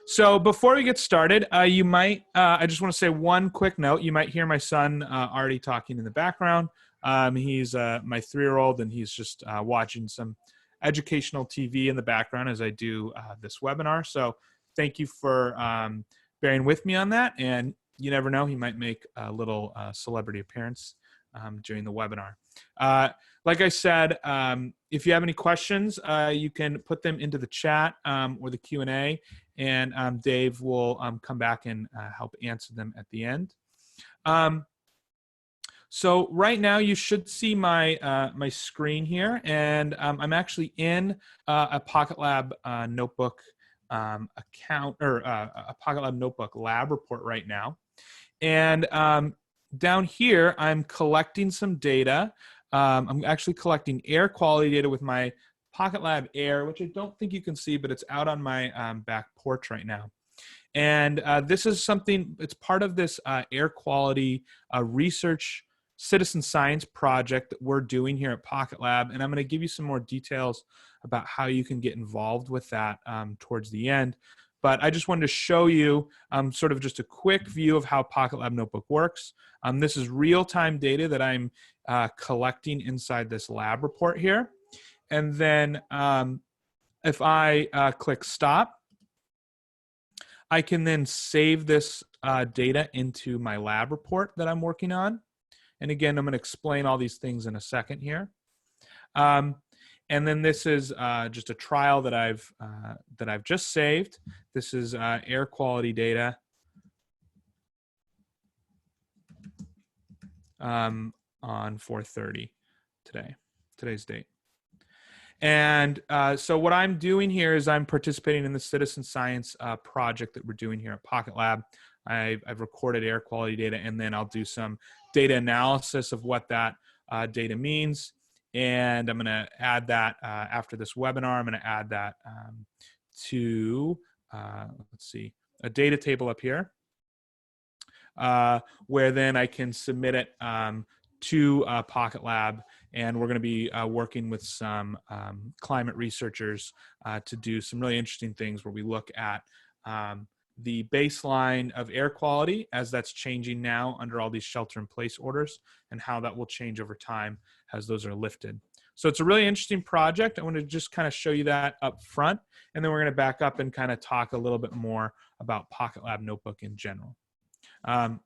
So before we get started, I just want to say one quick note. You might hear my son already talking in the background. He's my 3-year-old, and he's just watching some educational TV in the background as I do this webinar. So thank you for bearing with me on that. And you never know, he might make a little celebrity appearance during the webinar. Like I said, if you have any questions, you can put them into the chat or the Q&A, and Dave will come back and help answer them at the end. So right now you should see my my screen here, and I'm actually in a PocketLab Notebook account, or a PocketLab Notebook lab report right now. And down here, I'm collecting some data. I'm actually collecting air quality data with my PocketLab Air, which I don't think you can see, but it's out on my back porch right now. And this is something, it's part of this air quality research citizen science project that we're doing here at PocketLab. And I'm going to give you some more details about how you can get involved with that towards the end. But I just wanted to show you sort of just a quick view of how PocketLab Notebook works. This is real-time data that I'm collecting inside this lab report here. And then if I click stop, I can then save this data into my lab report that I'm working on. And again, I'm going to explain all these things in a second here. And then this is just a trial that I've just saved. This is air quality data on 4/30 today's date. And so what I'm doing here is I'm participating in the citizen science project that we're doing here at PocketLab. I've recorded air quality data, and then I'll do some data analysis of what that data means. And I'm going to add that after this webinar. I'm going to add that to, let's see, a data table up here, where then I can submit it to PocketLab. And we're going to be working with some climate researchers to do some really interesting things where we look at the baseline of air quality as that's changing now under all these shelter-in-place orders, and how that will change over time as those are lifted. So it's a really interesting project. I want to just kind of show you that up front, and then we're going to back up and kind of talk a little bit more about PocketLab Notebook in general. So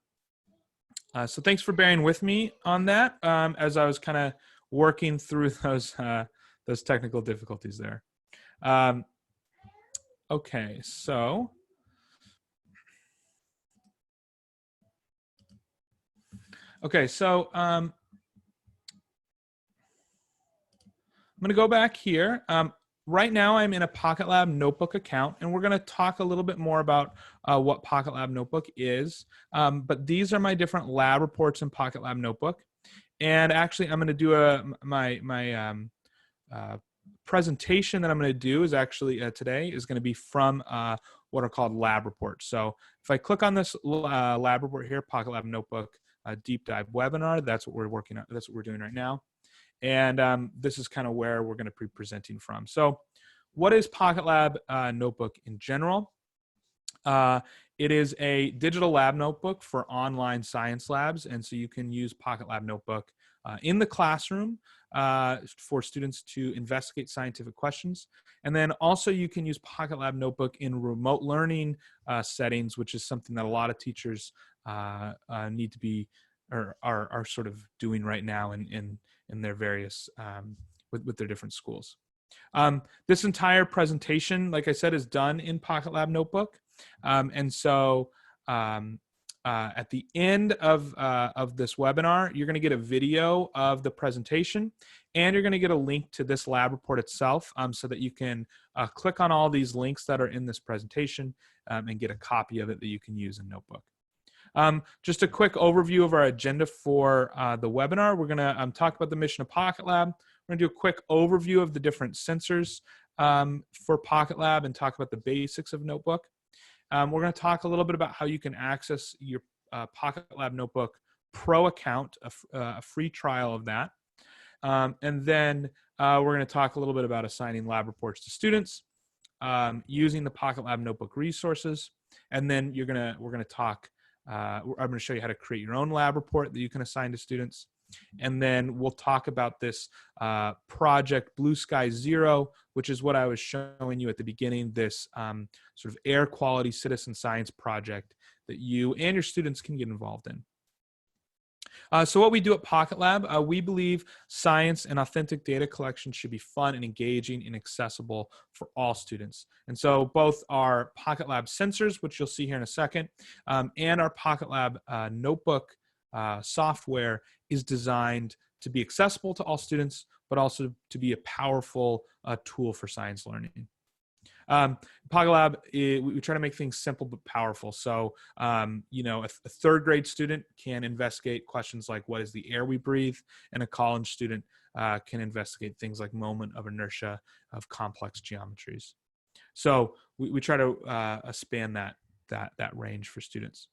thanks for bearing with me on that as I was kind of working through those technical difficulties there. Okay, so I'm going to go back here. Right now, I'm in a PocketLab Notebook account, and we're going to talk a little bit more about what PocketLab Notebook is. But these are my different lab reports in PocketLab Notebook. And actually, I'm going to do my presentation that I'm going to do is actually today is going to be from what are called lab reports. So if I click on this lab report here, PocketLab Notebook deep dive webinar, that's what we're working on. That's what we're doing right now. And this is kind of where we're going to be presenting from. So what is PocketLab Notebook in general? It is a digital lab notebook for online science labs. And so you can use PocketLab Notebook in the classroom for students to investigate scientific questions. And then also you can use PocketLab Notebook in remote learning settings, which is something that a lot of teachers need to be, or are sort of doing right now in their various, with their different schools. This entire presentation, like I said, is done in PocketLab Notebook. And so at the end of this webinar, you're going to get a video of the presentation, and you're going to get a link to this lab report itself so that you can click on all these links that are in this presentation and get a copy of it that you can use in Notebook. Just a quick overview of our agenda for the webinar. We're going to talk about the mission of PocketLab. We're going to do a quick overview of the different sensors for PocketLab and talk about the basics of Notebook. We're going to talk a little bit about how you can access your PocketLab Notebook Pro account, a free trial of that. And then we're going to talk a little bit about assigning lab reports to students. using the PocketLab Notebook resources. And then we're gonna talk, I'm gonna show you how to create your own lab report that you can assign to students. And then we'll talk about this project Blue Sky Zero, which is what I was showing you at the beginning, this sort of air quality citizen science project that you and your students can get involved in. So what we do at PocketLab, we believe science and authentic data collection should be fun and engaging and accessible for all students. And so both our PocketLab sensors, which you'll see here in a second, and our PocketLab notebook software is designed to be accessible to all students, but also to be a powerful tool for science learning. PocketLab, we try to make things simple but powerful. So, you know, a third grade student can investigate questions like what is the air we breathe, and a college student can investigate things like moment of inertia of complex geometries. So we try to span that range for students.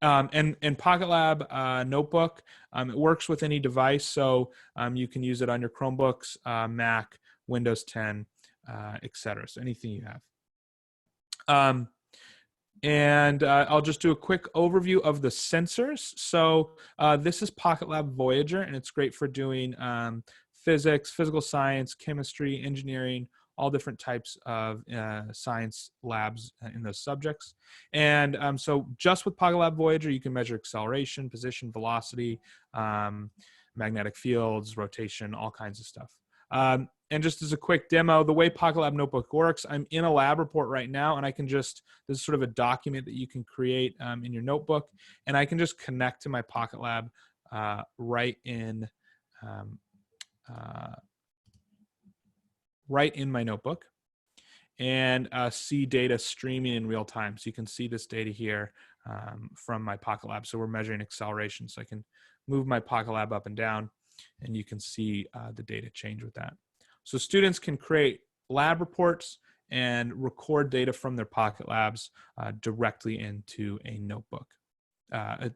And PocketLab Notebook, it works with any device. So you can use it on your Chromebooks, Mac, Windows 10, etc. So anything you have. I'll just do a quick overview of the sensors. So this is PocketLab Voyager, and it's great for doing physics, physical science, chemistry, engineering, all different types of science labs in those subjects. And so just with PocketLab Voyager, you can measure acceleration, position, velocity, magnetic fields, rotation, all kinds of stuff. And just as a quick demo, the way PocketLab Notebook works, I'm in a lab report right now, and I can just, this is sort of a document that you can create in your notebook, and I can just connect to my PocketLab right in my notebook, and see data streaming in real time. So you can see this data here from my PocketLab. So we're measuring acceleration, so I can move my PocketLab up and down, and you can see the data change with that. So students can create lab reports and record data from their PocketLabs directly into a notebook,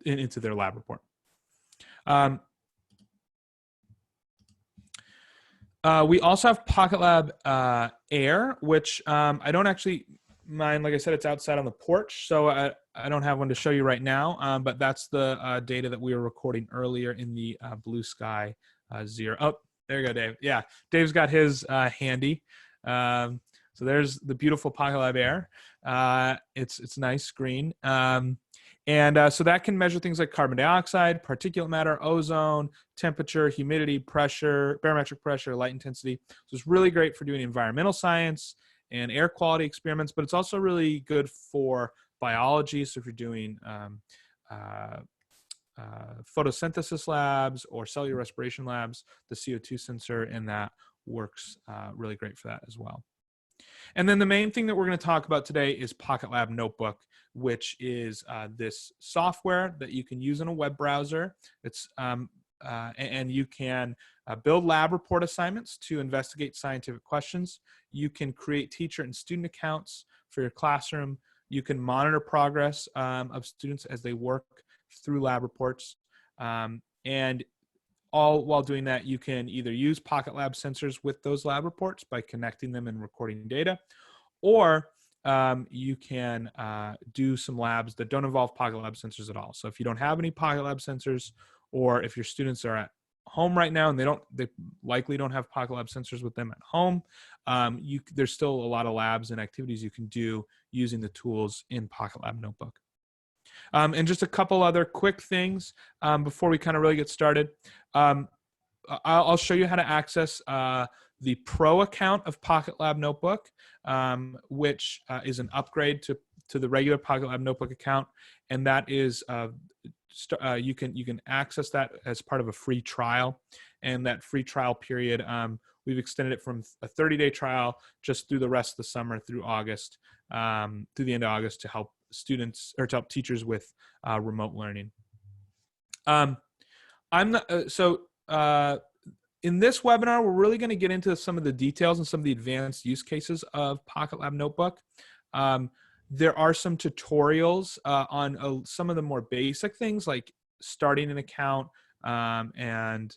into their lab report. We also have PocketLab Air, which I don't actually mind. Like I said, it's outside on the porch, so I don't have one to show you right now, but that's the data that we were recording earlier in the Blue Sky Zero. Oh, there you go, Dave. Yeah, Dave's got his handy. So there's the beautiful PocketLab Air. It's nice green. So that can measure things like carbon dioxide, particulate matter, ozone, temperature, humidity, pressure, barometric pressure, light intensity. So it's really great for doing environmental science and air quality experiments, but it's also really good for biology. So if you're doing photosynthesis labs or cellular respiration labs, the CO2 sensor in that works really great for that as well. And then the main thing that we're going to talk about today is PocketLab Notebook, which is this software that you can use in a web browser. It's and you can build lab report assignments to investigate scientific questions. You can create teacher and student accounts for your classroom. You can monitor progress of students as they work through lab reports. And all while doing that, you can either use PocketLab sensors with those lab reports by connecting them and recording data, or you can do some labs that don't involve PocketLab sensors at all. So if you don't have any PocketLab sensors, or if your students are at home right now and they likely don't have PocketLab sensors with them at home, there's still a lot of labs and activities you can do using the tools in PocketLab Notebook. And just a couple other quick things before we kind of really get started. I'll show you how to access the Pro account of PocketLab Notebook, which is an upgrade to the regular PocketLab Notebook account, and that is you can access that as part of a free trial. And that free trial period, we've extended it from a 30-day trial just through the rest of the summer through August, through the end of August, to help students or to help teachers with remote learning. In this webinar, we're really going to get into some of the details and some of the advanced use cases of PocketLab Notebook. There are some tutorials on some of the more basic things like starting an account and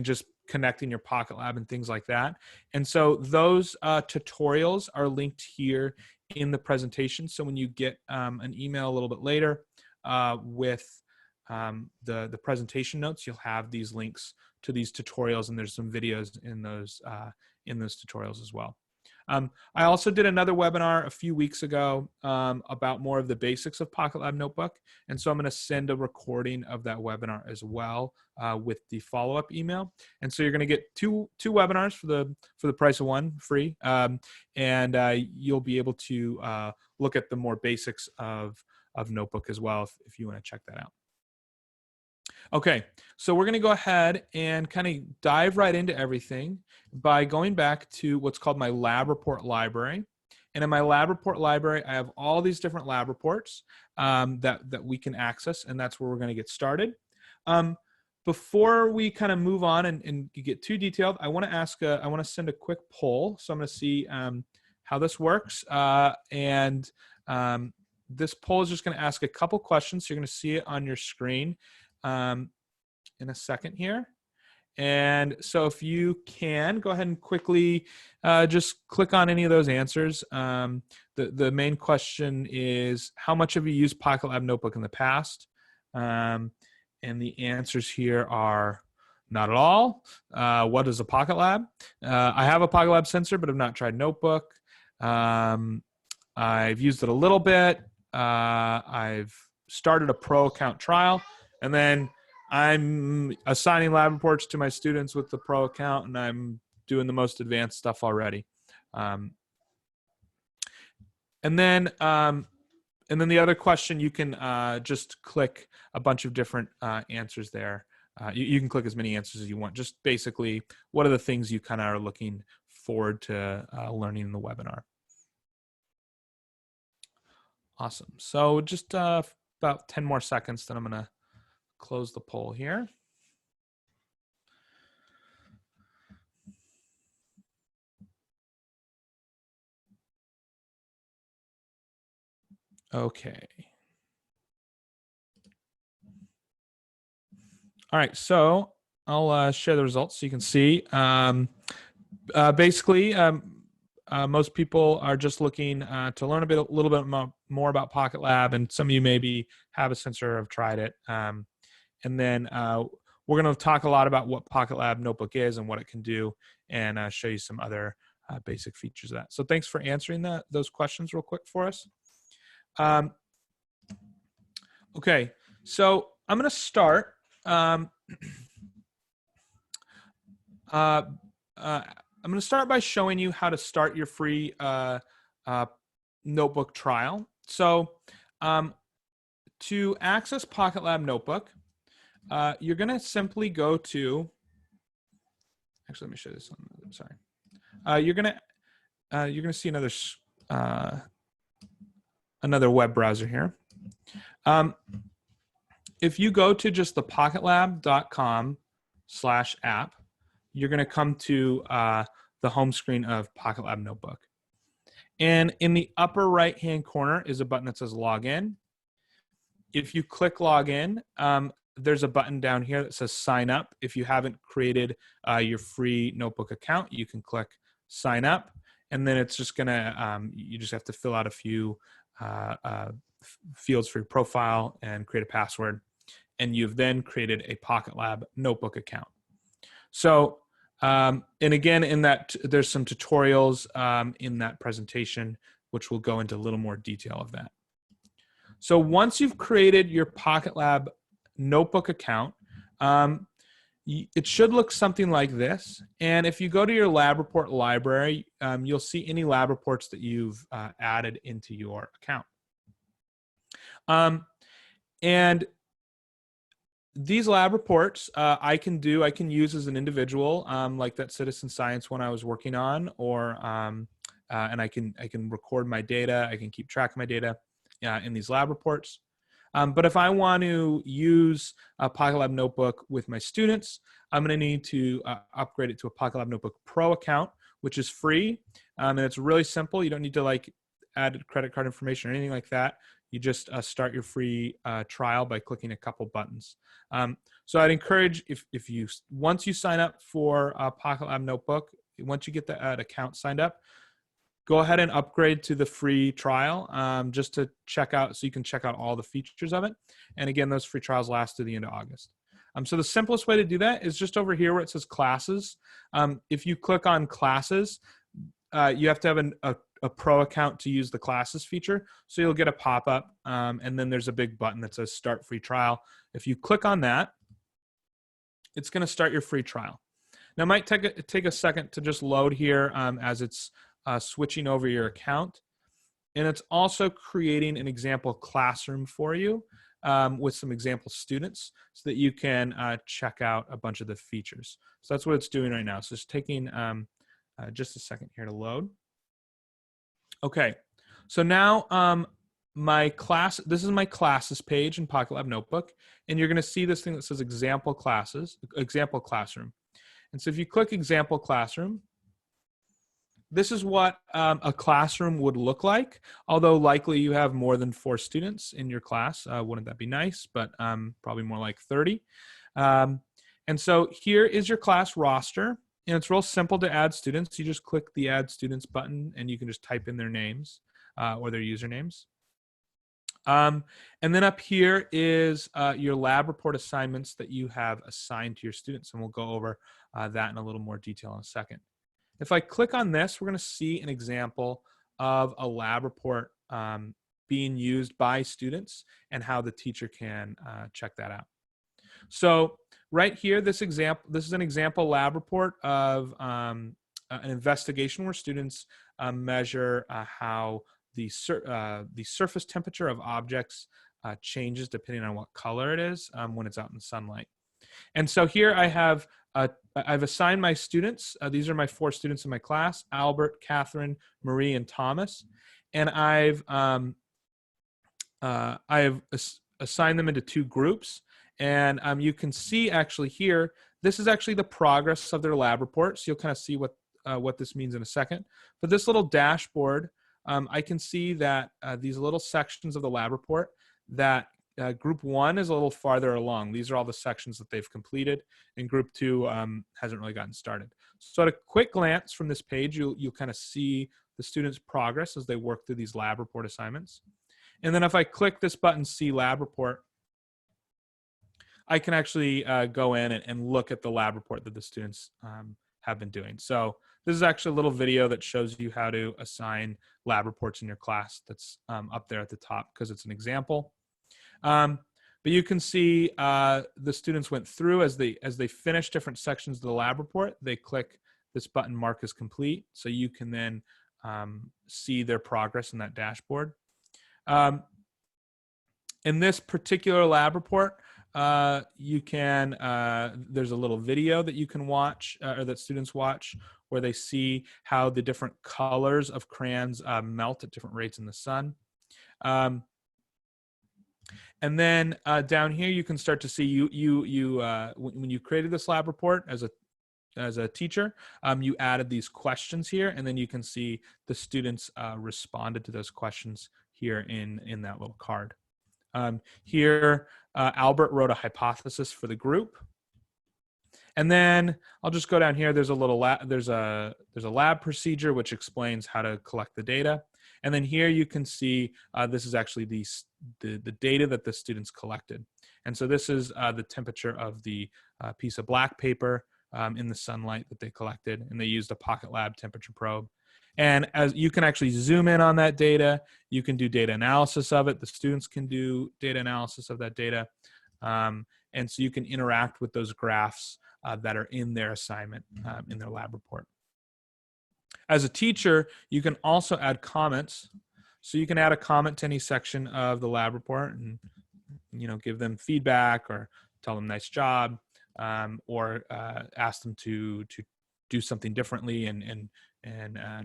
just connecting your Pocket Lab and things like that. And so those tutorials are linked here in the presentation. So when you get an email a little bit later with the presentation notes, you'll have these links to these tutorials, and there's some videos in those tutorials as well. I also did another webinar a few weeks ago about more of the basics of PocketLab Notebook, and so I'm going to send a recording of that webinar as well with the follow-up email. And so you're going to get two webinars for the price of one, free, and you'll be able to look at the more basics of Notebook as well if you want to check that out. Okay, so we're going to go ahead and kind of dive right into everything by going back to what's called my lab report library. And in my lab report library, I have all these different lab reports that we can access, and that's where we're going to get started. Before we kind of move on and get too detailed, I want to send a quick poll. So I'm going to see how this works, and this poll is just going to ask a couple questions. So you're going to see it on your screen in a second here. And so if you can, go ahead and quickly just click on any of those answers. The main question is, how much have you used PocketLab Notebook in the past? And the answers here are not at all. What is a PocketLab? I have a PocketLab sensor, but I've not tried Notebook. I've used it a little bit. I've started a pro account trial, and then I'm assigning lab reports to my students with the pro account, and I'm doing the most advanced stuff already. And then the other question, you can just click a bunch of different answers there. You can click as many answers as you want. Just basically, what are the things you kind of are looking forward to learning in the webinar? Awesome. So just about 10 more seconds, then I'm going to close the poll here. Okay. All right, so I'll share the results so you can see. Basically, most people are just looking to learn a little bit more about PocketLab, and some of you maybe have a sensor or have tried it. And then we're going to talk a lot about what PocketLab Notebook is and what it can do, and show you some other basic features of that. So thanks for answering those questions real quick for us. Okay, so I'm going to start. I'm going to start by showing you how to start your free notebook trial. So to access PocketLab Notebook, you're going to simply go to, actually, let me show this on, sorry. You're going to see another web browser here. If you go to just the PocketLab.com/app, you're going to come to the home screen of PocketLab Notebook. And in the upper right-hand corner is a button that says Login. If you click Login, there's a button down here that says Sign Up. If you haven't created your free notebook account, you can click Sign Up, and then it's just going to, you just have to fill out a few fields for your profile and create a password, and you've then created a PocketLab Notebook account. So, and again, in that, there's some tutorials in that presentation, which will go into a little more detail of that. So once you've created your PocketLab Notebook account, it should look something like this. And if you go to your lab report library, you'll see any lab reports that you've added into your account. And these lab reports I can use as an individual, like that citizen science one I was working on, or and I can record my data. I can keep track of my data in these lab reports. But if I want to use a PocketLab Notebook with my students, I'm going to need to upgrade it to a PocketLab Notebook Pro account, which is free, and it's really simple. You don't need to added credit card information or anything like that, you just start your free trial by clicking a couple buttons. So I'd encourage once you sign up for PocketLab Notebook, once you get that account signed up, go ahead and upgrade to the free trial just to check out, so you can check out all the features of it. And again, those free trials last to the end of August. So the simplest way to do that is just over here where it says classes. If you click on classes, you have to have a pro account to use the classes feature. So you'll get a pop-up, and then there's a big button that says start free trial. If you click on that, it's going to start your free trial. Now it might take a second to just load here as it's switching over your account. And it's also creating an example classroom for you with some example students so that you can check out a bunch of the features. So that's what it's doing right now. So it's taking just a second here to load. Okay, so now this is my classes page in PocketLab Notebook, and you're gonna see this thing that says example classes, example classroom. And so if you click example classroom, this is what a classroom would look like, although likely you have more than 4 students in your class. Wouldn't that be nice? But probably more like 30. And so here is your class roster. And it's real simple to add students. You just click the add students button and you can just type in their names or their usernames. And then up here is your lab report assignments that you have assigned to your students. And we'll go over that in a little more detail in a second. If I click on this, we're going to see an example of a lab report being used by students and how the teacher can check that out. So right here, this is an example lab report of an investigation where students measure how the surface temperature of objects changes depending on what color it is when it's out in the sunlight. And so here I've assigned my students. These are my 4 students in my class: Albert, Catherine, Marie, and Thomas. And I've assigned them into 2 groups. And you can see actually here, this is actually the progress of their lab report. So you'll kind of see what this means in a second. But this little dashboard, I can see that these little sections of the lab report, that group 1 is a little farther along. These are all the sections that they've completed, and group 2 hasn't really gotten started. So at a quick glance from this page, you'll kind of see the students' progress as they work through these lab report assignments. And then if I click this button, See Lab Report, I can actually go in and look at the lab report that the students have been doing. So this is actually a little video that shows you how to assign lab reports in your class. That's up there at the top because it's an example. But you can see the students went through as they finish different sections of the lab report. They click this button, Mark as complete, so you can then see their progress in that dashboard. In this particular lab report, you can there's a little video that you can watch or that students watch where they see how the different colors of crayons melt at different rates in the sun. And then down here, you can start to see when you created this lab report as a teacher, you added these questions here, and then you can see the students responded to those questions here in that little card. Here, Albert wrote a hypothesis for the group. And then I'll just go down here. There's a little there's a lab procedure which explains how to collect the data. And then here you can see this is actually the data that the students collected. And so this is the temperature of the piece of black paper in the sunlight that they collected, and they used a PocketLab temperature probe. And as you can actually zoom in on that data, you can do data analysis of it. The students can do data analysis of that data. And so you can interact with those graphs that are in their assignment in their lab report. As a teacher, you can also add comments. So you can add a comment to any section of the lab report and give them feedback or tell them nice job, or ask them to do something differently and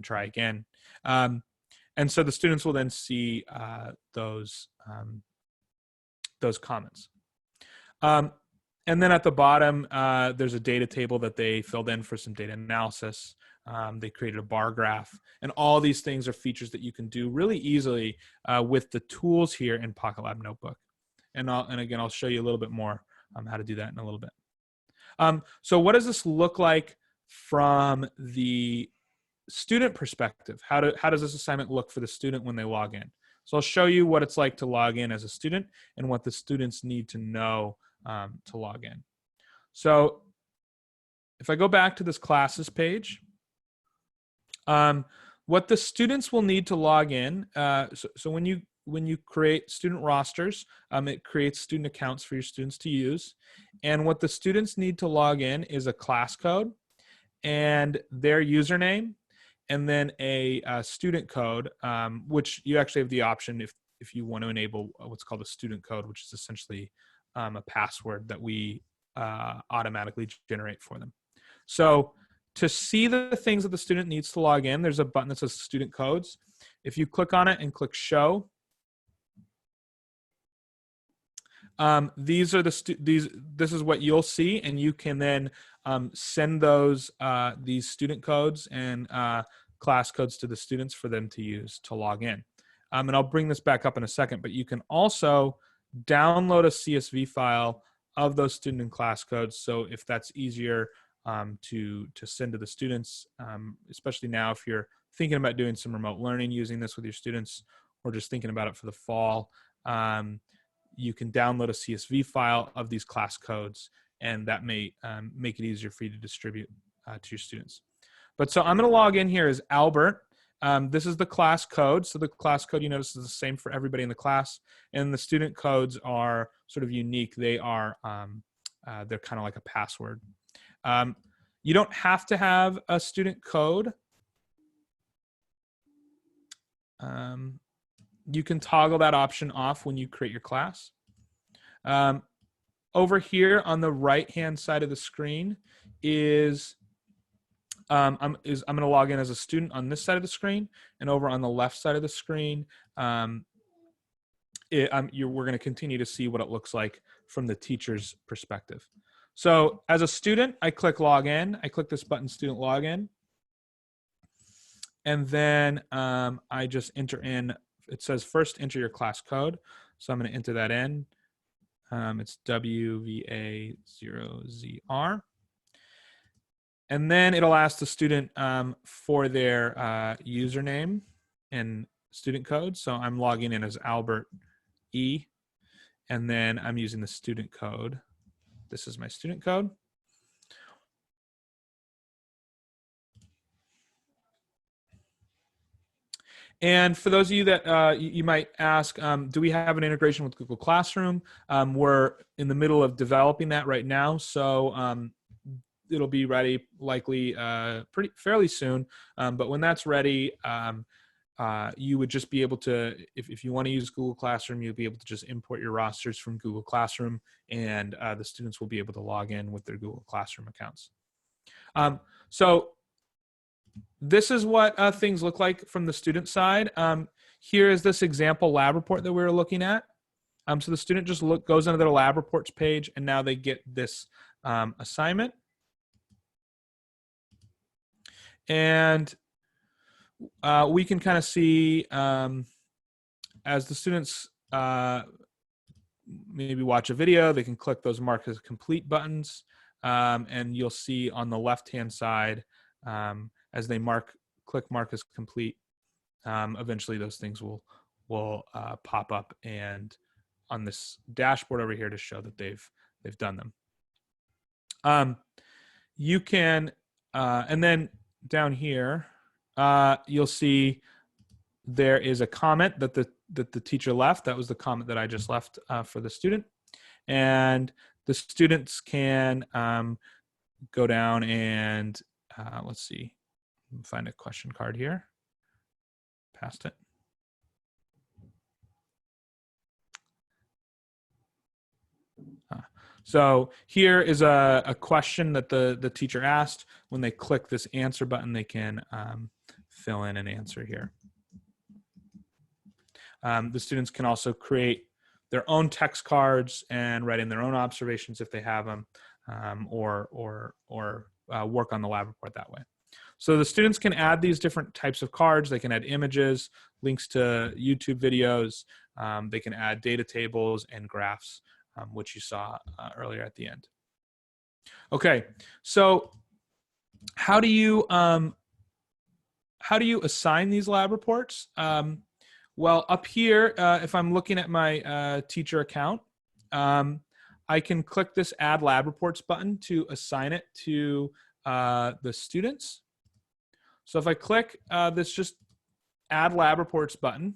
try again. And so the students will then see those comments. And then at the bottom, there's a data table that they filled in for some data analysis. They created a bar graph, and all these things are features that you can do really easily with the tools here in PocketLab Notebook. And again, I'll show you a little bit more how to do that in a little bit. So what does this look like from the student perspective? How does this assignment look for the student when they log in? So I'll show you what it's like to log in as a student and what the students need to know to log in. So if I go back to this classes page, what the students will need to log in, so when you create student rosters, it creates student accounts for your students to use. And what the students need to log in is a class code and their username, and then a student code, which you actually have the option if you want to enable what's called a student code, which is essentially a password that we automatically generate for them. So to see the things that the student needs to log in, there's a button that says student codes. If you click on it and click show, this is what you'll see, and you can then send these student codes and class codes to the students for them to use to log in. And I'll bring this back up in a second, but you can also download a CSV file of those student and class codes. So if that's easier to send to the students, especially now if you're thinking about doing some remote learning using this with your students, or just thinking about it for the fall, you can download a CSV file of these class codes, and that may make it easier for you to distribute to your students. But so I'm going to log in here as Albert. This is the class code. So the class code, you notice, is the same for everybody in the class, and the student codes are sort of unique. They are they're kind of like a password. You don't have to have a student code. You can toggle that option off when you create your class. Over here on the right-hand side of the screen is I'm going to log in as a student on this side of the screen, and over on the left side of the screen, we're going to continue to see what it looks like from the teacher's perspective. So as a student, I click login. I click this button, student login, and then I just enter in. It says first enter your class code, so I'm going to enter that in. It's WVA0ZR. And then it'll ask the student for their username and student code. So I'm logging in as Albert E, and then I'm using the student code. This is my student code. And for those of you that you might ask, do we have an integration with Google Classroom? We're in the middle of developing that right now. So it'll be ready likely fairly soon. But when that's ready, you would just be able to, if you want to use Google Classroom, you'll be able to just import your rosters from Google Classroom, and the students will be able to log in with their Google Classroom accounts. So this is what things look like from the student side. Here is this example lab report that we were looking at. So the student just goes into their lab reports page, and now they get this assignment. And we can kind of see as the students maybe watch a video, they can click those mark as complete buttons, and you'll see on the left-hand side as they click mark as complete, eventually those things will pop up and on this dashboard over here to show that they've done them. You can and then down here you'll see there is a comment that the teacher left. That was the comment that I just left for the student, and the students can go down and let's see, find a question card here. Past it. So here is a question that the teacher asked. When they click this answer button, they can fill in an answer here. The students can also create their own text cards and write in their own observations if they have them, or work on the lab report that way. So the students can add these different types of cards. They can add images, links to YouTube videos. They can add data tables and graphs, which you saw earlier at the end. Okay, so how do you assign these lab reports? Well, up here, if I'm looking at my teacher account, I can click this Add Lab Reports button to assign it to the students. So if I click this just Add Lab Reports button,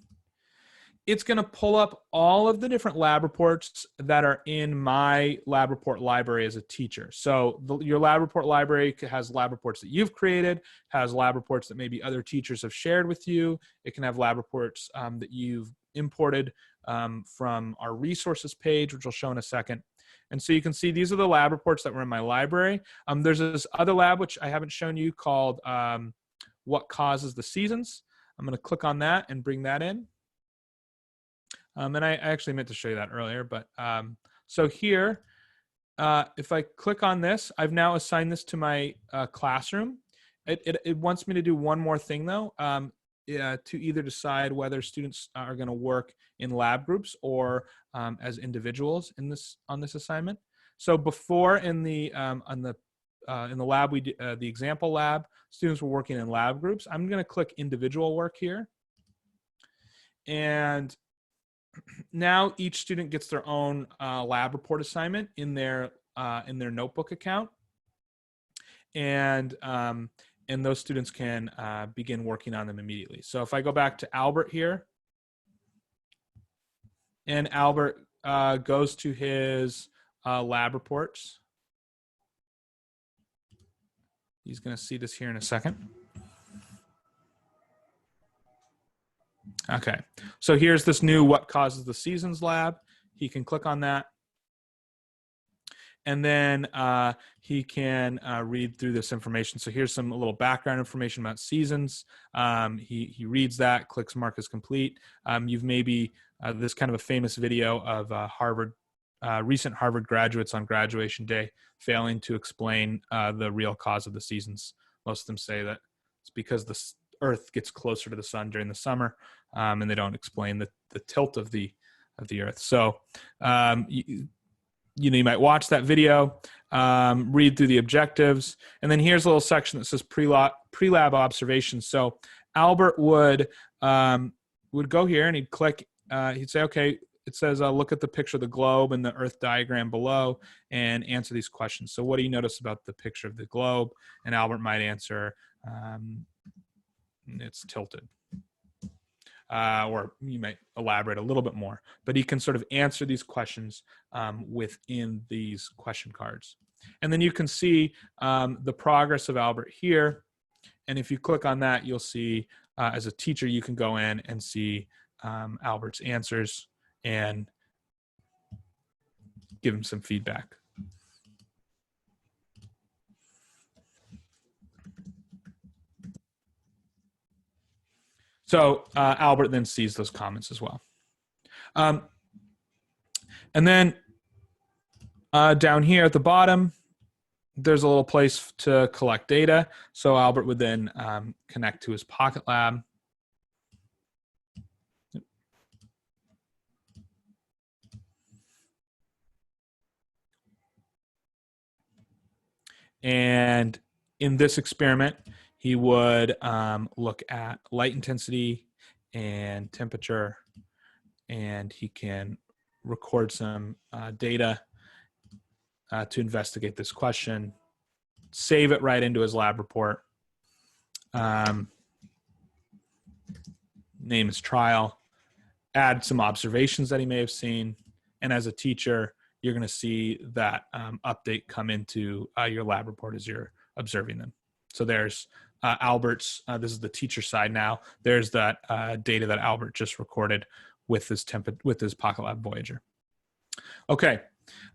it's going to pull up all of the different lab reports that are in my lab report library as a teacher. So your lab report library has lab reports that you've created, has lab reports that maybe other teachers have shared with you. It can have lab reports that you've imported from our resources page, which I'll show in a second. And so you can see these are the lab reports that were in my library. There's this other lab, which I haven't shown you, called What Causes the Seasons. I'm going to click on that and bring that in. And I actually meant to show you that earlier, but so here, if I click on this, I've now assigned this to my classroom. It wants me to do one more thing though, to either decide whether students are going to work in lab groups or as individuals on this assignment. So before in the lab the example lab, students were working in lab groups. I'm going to click individual work here, and now each student gets their own lab report assignment in their notebook account, and those students can begin working on them immediately. So if I go back to Albert here, and Albert goes to his lab reports, he's going to see this here in a second. Okay, so here's this new What Causes the Seasons lab. He can click on that. And then he can read through this information. So here's a little background information about seasons. He reads that, clicks Mark as complete. You've maybe, this kind of a famous video of recent Harvard graduates on graduation day failing to explain the real cause of the seasons. Most of them say that it's because the Earth gets closer to the sun during the summer, and they don't explain the tilt of the Earth. So you might watch that video, read through the objectives, and then here's a little section that says Prelab Observations. So Albert would go here and he'd click. He'd say, okay, it says look at the picture of the globe and the Earth diagram below and answer these questions. So what do you notice about the picture of the globe? And Albert might answer, it's tilted. Or you might elaborate a little bit more, but he can sort of answer these questions within these question cards. And then you can see the progress of Albert here. And if you click on that, you'll see as a teacher, you can go in and see Albert's answers and give him some feedback. So Albert then sees those comments as well. And then down here at the bottom, there's a little place to collect data. So Albert would then connect to his PocketLab. And in this experiment, he would look at light intensity and temperature, and he can record some data to investigate this question, save it right into his lab report, name his trial, add some observations that he may have seen, and as a teacher, you're going to see that update come into your lab report as you're observing them. So there's Albert's, this is the teacher side now. There's that data that Albert just recorded with his PocketLab Voyager. Okay,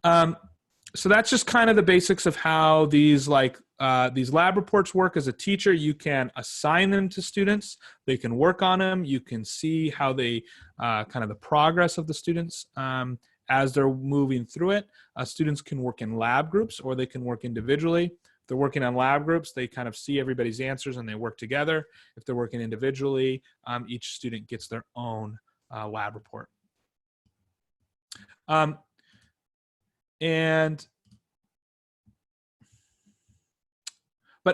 so that's just kind of the basics of how these lab reports work. As a teacher, you can assign them to students. They can work on them. You can see how they, kind of the progress of the students as they're moving through it. Students can work in lab groups or they can work individually. If they're working on lab groups, they kind of see everybody's answers and they work together. If they're working individually, each student gets their own lab report. But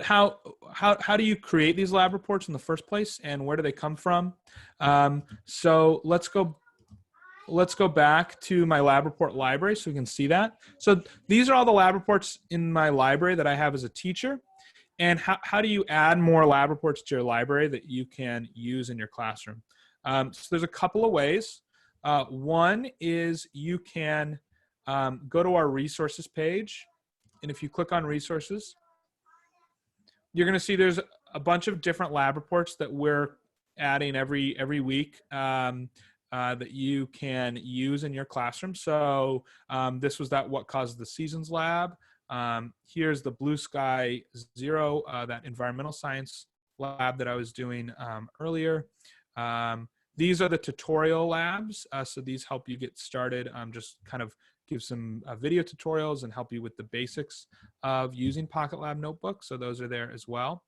how do you create these lab reports in the first place, and where do they come from? So let's go back to my lab report library so we can see that. So these are all the lab reports in my library that I have as a teacher. And how do you add more lab reports to your library that you can use in your classroom? So there's a couple of ways. One is you can go to our resources page, and if you click on resources, you're going to see there's a bunch of different lab reports that we're adding every week that you can use in your classroom. So this was that What Causes the Seasons lab. Here's the Blue Sky Zero, that environmental science lab that I was doing earlier. These are the tutorial labs. So these help you get started, just kind of give some video tutorials and help you with the basics of using PocketLab Notebook. So those are there as well.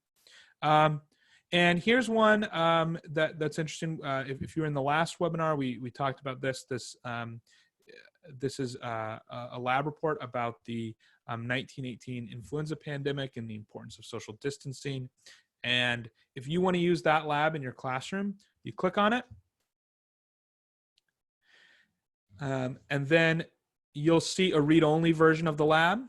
And here's one that's interesting. If you were in the last webinar, we talked about this. This is a lab report about the 1918 influenza pandemic and the importance of social distancing. And if you want to use that lab in your classroom, you click on it. And then you'll see a read-only version of the lab.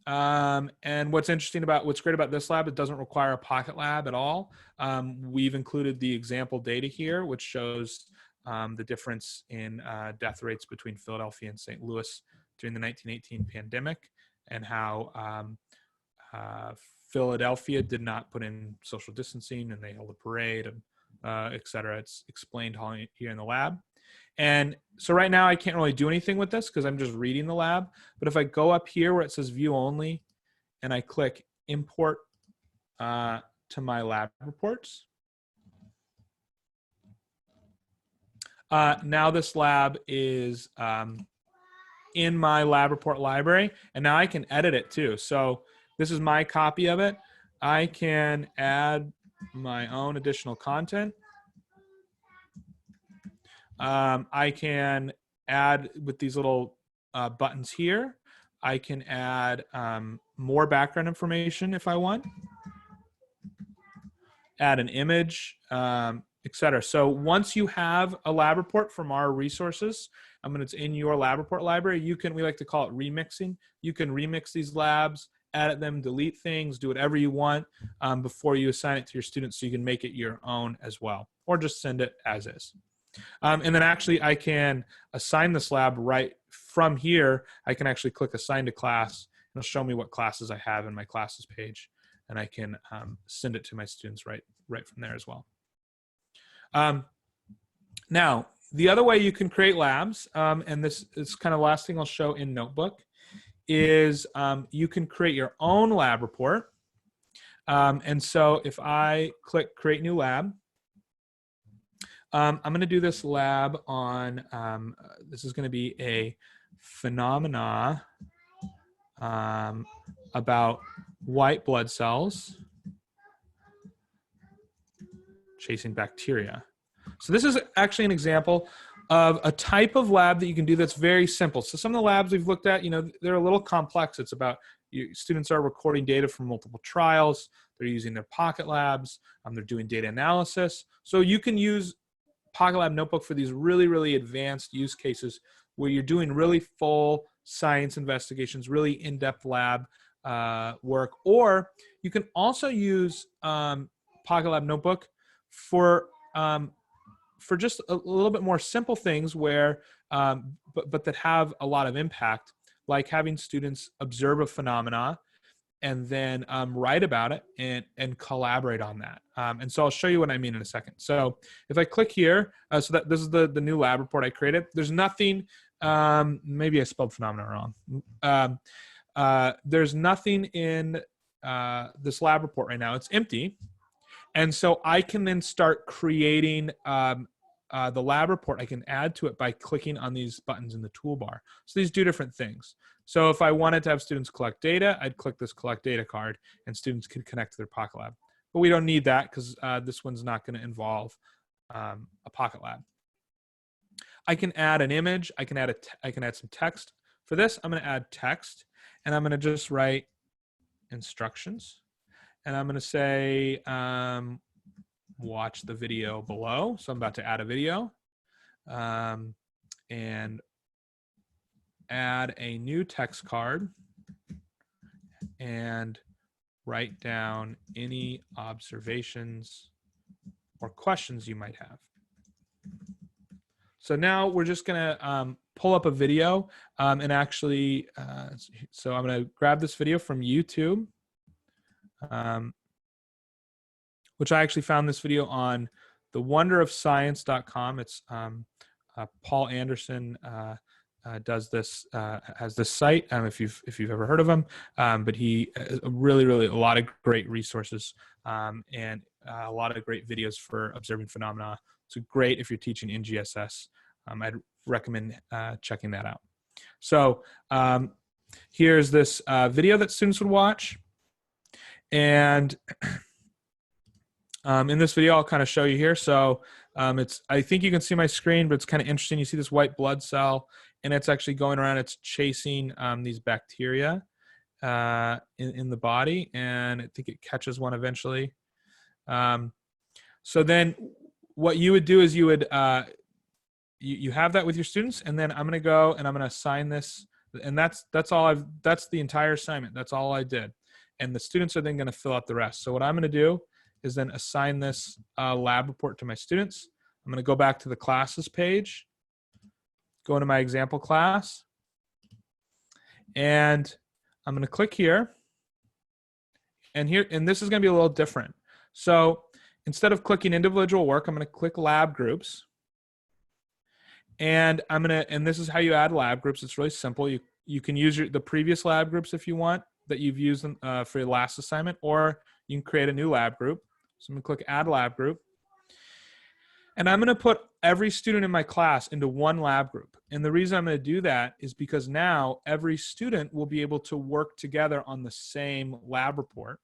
And what's great about this lab, it doesn't require a PocketLab at all. We've included the example data here, which shows the difference in death rates between Philadelphia and St. Louis during the 1918 pandemic, and how Philadelphia did not put in social distancing and they held a parade, and et cetera. It's explained here in the lab. And so right now I can't really do anything with this because I'm just reading the lab. But if I go up here where it says view only and I click import to my lab reports, now this lab is in my lab report library, and now I can edit it too. So this is my copy of it. I can add my own additional content. I can add with these little buttons here. I can add more background information if I want. Add an image, etc. So once you have a lab report from our resources, when it's in your lab report library, we like to call it remixing. You can remix these labs, edit them, delete things, do whatever you want before you assign it to your students, so you can make it your own as well, or just send it as is. And then actually I can assign this lab right from here. I can actually click assign to class, and it'll show me what classes I have in my classes page, and I can send it to my students right from there as well. Now, the other way you can create labs, and this is kind of the last thing I'll show in Notebook, is you can create your own lab report. And so if I click create new lab, I'm going to do this lab on, this is going to be a phenomena about white blood cells chasing bacteria. So this is actually an example of a type of lab that you can do that's very simple. So some of the labs we've looked at, they're a little complex. It's about students are recording data from multiple trials. They're using their Pocket Labs. They're doing data analysis. So you can use PocketLab Notebook for these really, really advanced use cases where you're doing really full science investigations, really in-depth lab work. Or you can also use PocketLab Notebook for just a little bit more simple things where, but that have a lot of impact, like having students observe a phenomena and then write about it and collaborate on that. And so I'll show you what I mean in a second. So if I click here, so that this is the new lab report I created. There's nothing, maybe I spelled phenomena wrong. There's nothing in this lab report right now. It's empty. And so I can then start creating the lab report. I can add to it by clicking on these buttons in the toolbar. So these do different things. So if I wanted to have students collect data, I'd click this collect data card and students could connect to their PocketLab. But we don't need that because this one's not going to involve a PocketLab. I can add an image. I can add some text. For this, I'm going to add text, and I'm going to just write instructions. And I'm going to say, watch the video below. So I'm about to add a video. And add a new text card and write down any observations or questions you might have. So now we're just gonna pull up a video and actually, so I'm gonna grab this video from YouTube, which I actually found this video on thewonderofscience.com. It's Paul Anderson does this, has this site, if you've ever heard of him, but he really a lot of great resources and a lot of great videos for observing phenomena. So great if you're teaching in GSS. I'd recommend checking that out. So here's this video that students would watch, and in this video I'll kind of show you here. So I think you can see my screen, but it's kind of interesting. You see this white blood cell, and it's actually going around. It's chasing these bacteria in the body, and I think it catches one eventually. So then what you would do is you would you have that with your students, and then I'm going to go and I'm going to assign this, and that's the entire assignment. That's all I did, and the students are then going to fill out the rest. So what I'm going to do is then assign this lab report to my students. I'm going to go back to the classes page, go into my example class, and I'm going to click here. And this is going to be a little different. So instead of clicking individual work, I'm going to click lab groups. And and this is how you add lab groups. It's really simple. You can use the previous lab groups if you want that you've used for your last assignment, or you can create a new lab group. So I'm going to click add lab group. And I'm going to put every student in my class into one lab group. And the reason I'm going to do that is because now every student will be able to work together on the same lab report.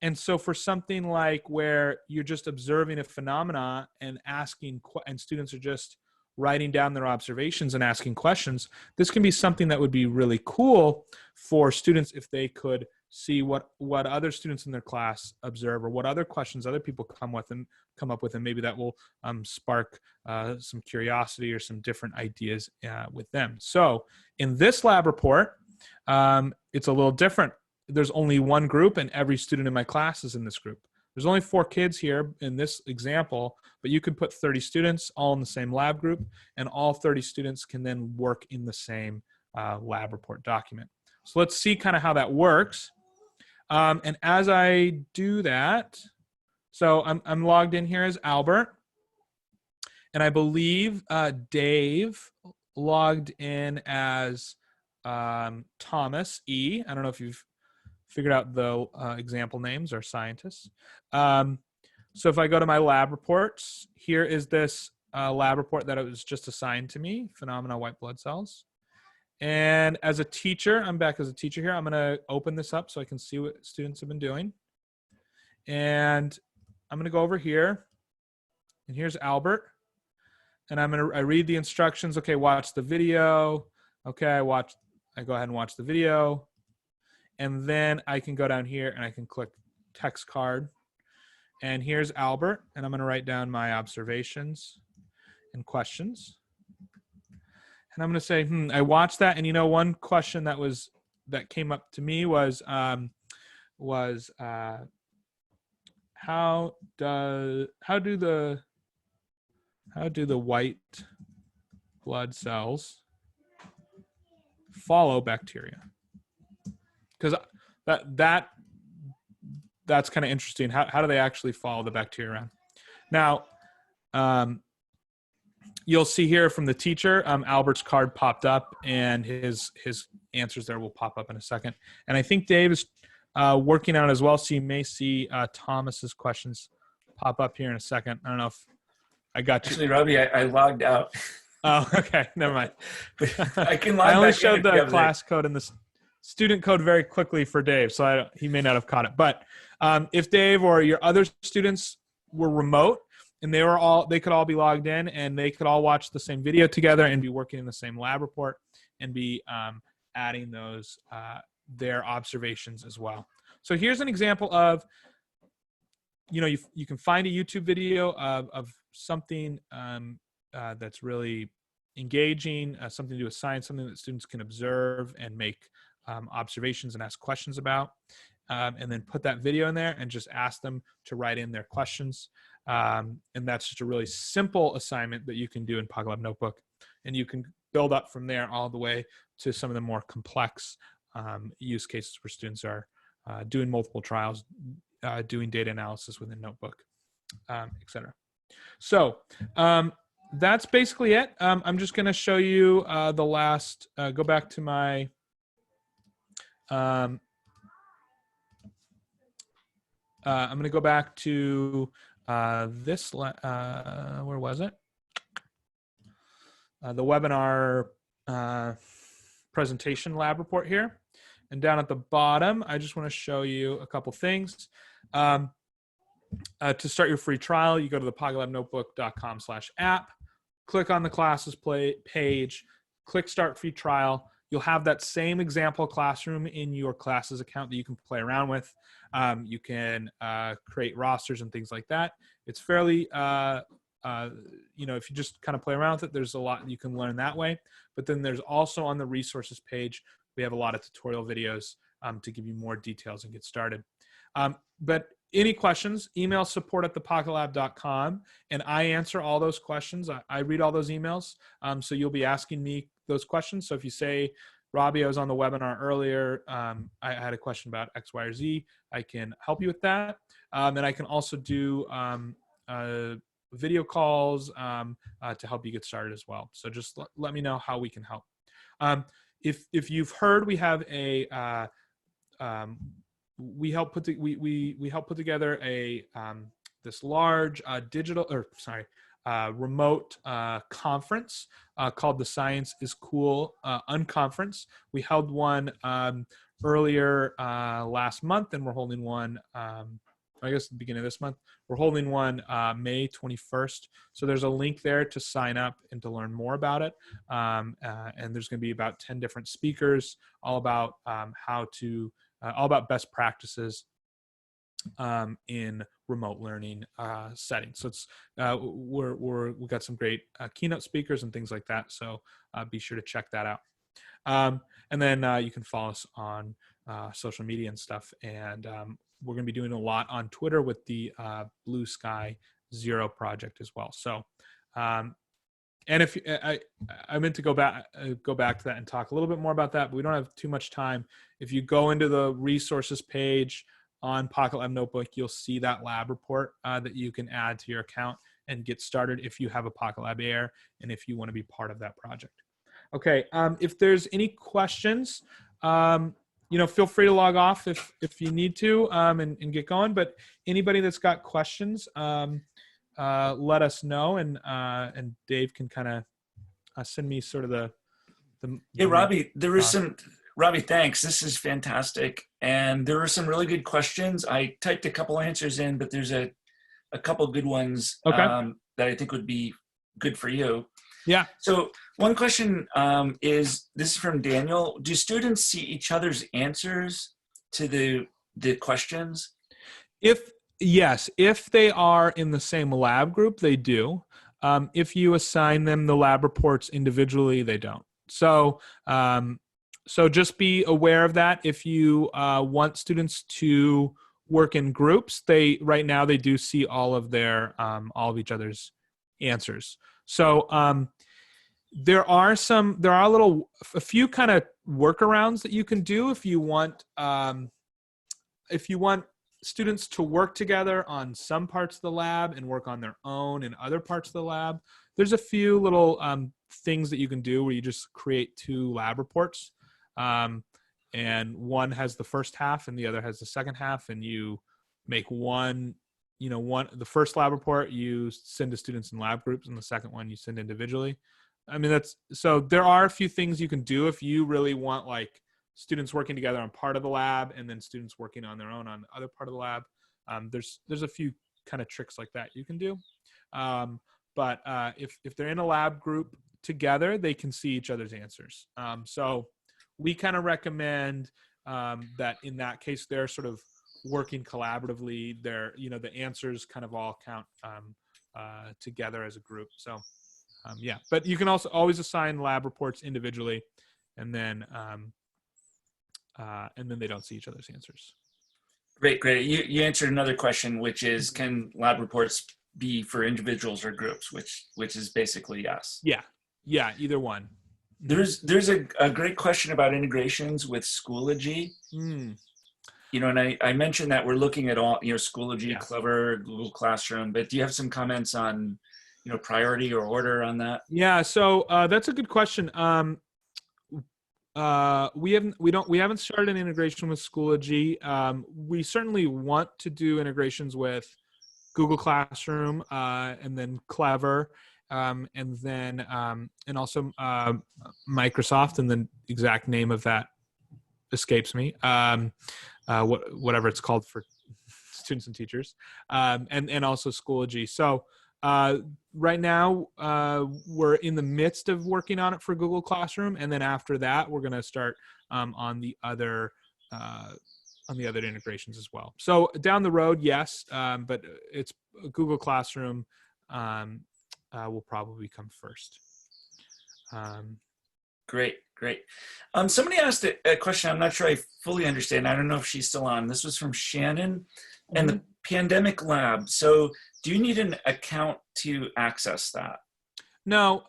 And so for something like where you're just observing a phenomena and and students are just writing down their observations and asking questions, this can be something that would be really cool for students if they could see what other students in their class observe, or what other questions other people come up with, and maybe that will spark some curiosity or some different ideas with them. So in this lab report, it's a little different. There's only one group, and every student in my class is in this group. There's only 4 kids here in this example, but you could put 30 students all in the same lab group, and all 30 students can then work in the same lab report document. So let's see kind of how that works. And as I do that, so I'm logged in here as Albert, and I believe Dave logged in as Thomas E. I don't know if you've figured out the example names or scientists. So if I go to my lab reports, here is this lab report that it was just assigned to me, phenomena white blood cells. And as a teacher, I'm back as a teacher here. I'm going to open this up so I can see what students have been doing. And I'm going to go over here, and here's Albert. And I read the instructions. Okay, watch the video. Okay, I go ahead and watch the video. And then I can go down here and I can click text card. And here's Albert, and I'm going to write down my observations and questions. And I'm going to say, I watched that, and one question that came up to me was how do the white blood cells follow bacteria? Because that's kind of interesting. How do they actually follow the bacteria around? Now, you'll see here from the teacher, Albert's card popped up, and his answers there will pop up in a second. And I think Dave is working on it as well, so you may see Thomas's questions pop up here in a second. I don't know if I got you. Actually, Robbie, I logged out. Oh, okay. Never mind. I can I log only back in showed if you the have the. class code and the student code very quickly for Dave, so he may not have caught it. But if Dave or your other students were remote and they could all be logged in and they could all watch the same video together and be working in the same lab report and be adding those their observations as well. So here's an example of, you can find a YouTube video of something that's really engaging, something to do with science, something that students can observe and make observations and ask questions about, and then put that video in there and just ask them to write in their questions. And that's just a really simple assignment that you can do in PocketLab Notebook. And you can build up from there all the way to some of the more complex use cases where students are doing multiple trials, doing data analysis within Notebook, etc. So that's basically it. I'm just going to show you the last, go back to my, I'm going to go back to this, where was it? The webinar presentation lab report here. And down at the bottom, I just want to show you a couple things. To start your free trial, you go to the PocketLabNotebook.com/app, click on the classes page, click start free trial. You'll have that same example classroom in your classes account that you can play around with. You can create rosters and things like that. It's fairly, if you just kind of play around with it, there's a lot you can learn that way. But then there's also on the resources page, we have a lot of tutorial videos to give you more details and get started. But any questions, email support@thepocketlab.com, and I answer all those questions. I read all those emails, so you'll be asking me those questions. So if you say, Robbie, I was on the webinar earlier, I had a question about X, Y, or Z, I can help you with that. And I can also do video calls to help you get started as well. So just let me know how we can help. If you've heard, we have a we help put together a this large remote conference called the Science is Cool Unconference. We held one earlier last month, and we're holding one I guess at the beginning of this month. We're holding one May 21st. So there's a link there to sign up and to learn more about it. And there's going to be about 10 different speakers, all about all about best practices in remote learning settings. So it's we've got some great keynote speakers and things like that. So be sure to check that out. And then you can follow us on social media and stuff. And we're going to be doing a lot on Twitter with the Blue Sky Zero project as well. So, and if I meant to go back to that and talk a little bit more about that, but we don't have too much time. If you go into the resources page on PocketLab Notebook, you'll see that lab report that you can add to your account and get started if you have a PocketLab Air and if you want to be part of that project. Okay, if there's any questions, feel free to log off if you need to and get going. But anybody that's got questions, let us know, and Dave can kind of send me sort of the Hey, Robbie, Robbie, thanks. This is fantastic. And there were some really good questions. I typed a couple answers in, but there's a couple good ones that I think would be good for you. Yeah. So one question is, this is from Daniel. Do students see each other's answers to the questions? Yes, if they are in the same lab group, they do. If you assign them the lab reports individually, they don't. So just be aware of that. If you want students to work in groups, right now they do see all of all of each other's answers. So there are a few kind of workarounds that you can do if you want students to work together on some parts of the lab and work on their own in other parts of the lab. There's a few little things that you can do where you just create two lab reports, and one has the first half and the other has the second half, and you make the first lab report you send to students in lab groups, and the second one you send individually. I mean, so there are a few things you can do if you really want like students working together on part of the lab and then students working on their own on the other part of the lab. There's a few kind of tricks like that you can do. But if they're in a lab group together, they can see each other's answers. So we kind of recommend that in that case, they're sort of working collaboratively. The answers kind of all count together as a group. So yeah, but you can also always assign lab reports individually, and then they don't see each other's answers. Great. You answered another question, which is, can lab reports be for individuals or groups, which is basically yes. Yeah, either one. There's a great question about integrations with Schoology. And I mentioned that we're looking at all, Schoology, Yeah. Clever, Google Classroom, but do you have some comments on, priority or order on that? Yeah, so that's a good question. We haven't started an integration with Schoology. We certainly want to do integrations with Google Classroom, and then Clever, and also Microsoft, and the exact name of that escapes me. Whatever it's called for students and teachers, and also Schoology. So right now we're in the midst of working on it for Google Classroom, and then after that we're going to start on the other integrations as well. So down the road, yes, but it's Google Classroom will probably come first. Great. Somebody asked a question I'm not sure I fully understand. I don't know if she's still on. This was from Shannon and the Pandemic Lab. So do you need an account to access that? No.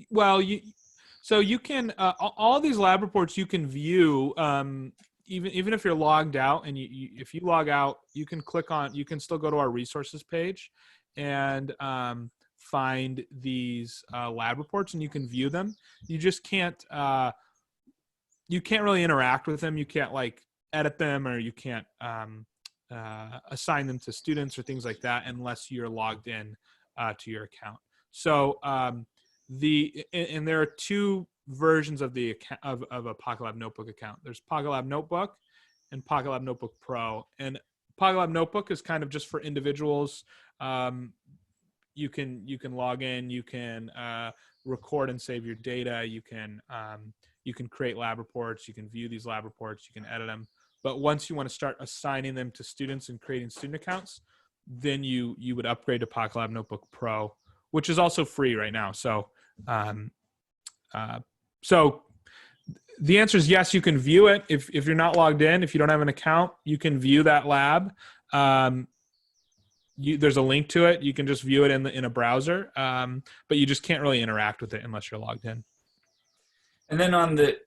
Well, you can all these lab reports you can view even if you're logged out, and if you log out, you can still go to our resources page and find these lab reports, and you can view them. You just can't really interact with them. You can't like edit them, or you can't assign them to students or things like that unless you're logged in to your account. So and there are two versions of the of a PocketLab Notebook account. There's PocketLab Notebook and PocketLab Notebook Pro. And PocketLab Notebook is kind of just for individuals. You can log in, you can record and save your data, you can create lab reports, you can view these lab reports, you can edit them. But once you want to start assigning them to students and creating student accounts, then you would upgrade to PocketLab Notebook Pro, which is also free right now. So so the answer is yes, you can view it. If you're not logged in, if you don't have an account, you can view that lab. There's a link to it. You can just view it in a browser, but you just can't really interact with it unless you're logged in. And then on the,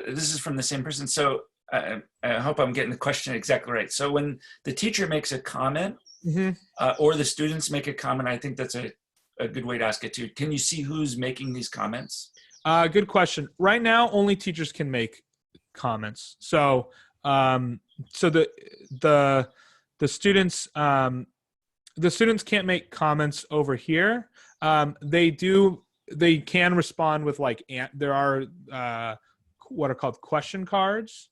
this is from the same person. So I hope I'm getting the question exactly right. So when the teacher makes a comment, or the students make a comment, I think that's a good way to ask it too. Can you see who's making these comments? Good question. Right now, only teachers can make comments. So the students can't make comments over here. They can respond with there are what are called question cards,